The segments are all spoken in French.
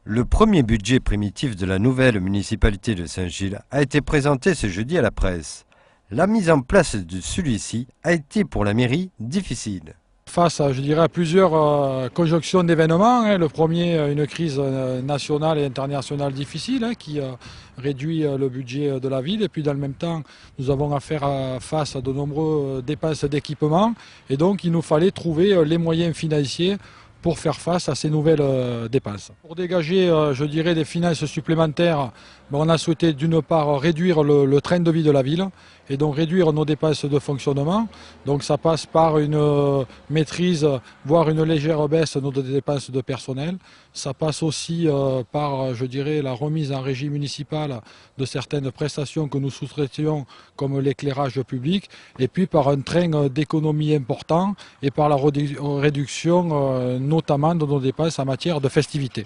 Le premier budget primitif de la nouvelle municipalité de Saint-Gilles a été présenté ce jeudi à la presse. La mise en place de celui-ci a été pour la mairie difficile. Face, je dirais, à plusieurs conjonctions d'événements. Le premier, une crise nationale et internationale difficile qui réduit le budget de la ville. Et puis dans le même temps, nous avons à faire face à de nombreuses dépenses d'équipement. Et donc il nous fallait trouver les moyens financiers pour faire face à ces nouvelles dépenses. Pour dégager, je dirais, des finances supplémentaires, on a souhaité d'une part réduire le train de vie de la ville et donc réduire nos dépenses de fonctionnement. Donc ça passe par une maîtrise, voire une légère baisse de nos dépenses de personnel. Ça passe aussi par, je dirais, la remise en régie municipale de certaines prestations que nous sous-traitions comme l'éclairage public et puis par un train d'économie important et par la réduction notamment de nos dépenses en matière de festivités.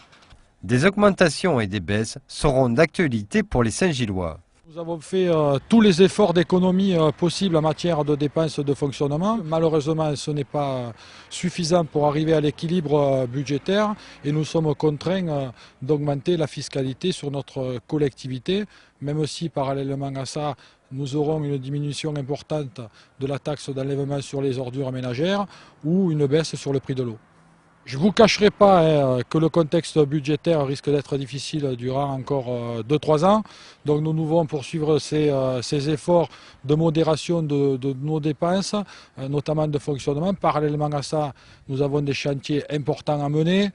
Des augmentations et des baisses seront d'actualité pour les Saint-Gillois. Nous avons fait tous les efforts d'économie possibles en matière de dépenses de fonctionnement. Malheureusement, ce n'est pas suffisant pour arriver à l'équilibre budgétaire et nous sommes contraints d'augmenter la fiscalité sur notre collectivité, même si parallèlement à ça, nous aurons une diminution importante de la taxe d'enlèvement sur les ordures ménagères ou une baisse sur le prix de l'eau. Je ne vous cacherai pas que le contexte budgétaire risque d'être difficile durant encore 2-3 ans. Donc nous devons poursuivre ces efforts de modération de nos dépenses, notamment de fonctionnement. Parallèlement à ça, nous avons des chantiers importants à mener.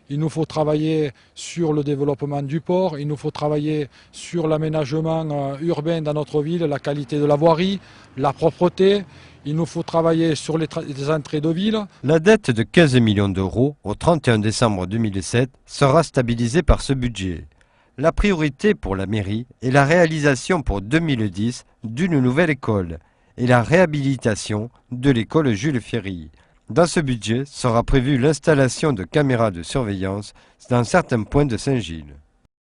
Il nous faut travailler sur le développement du port, il nous faut travailler sur l'aménagement urbain dans notre ville, la qualité de la voirie, la propreté. Il nous faut travailler sur les entrées de ville. La dette de 15 millions d'euros au 31 décembre 2007 sera stabilisée par ce budget. La priorité pour la mairie est la réalisation pour 2010 d'une nouvelle école et la réhabilitation de l'école Jules Ferry. Dans ce budget sera prévue l'installation de caméras de surveillance dans certains points de Saint-Gilles.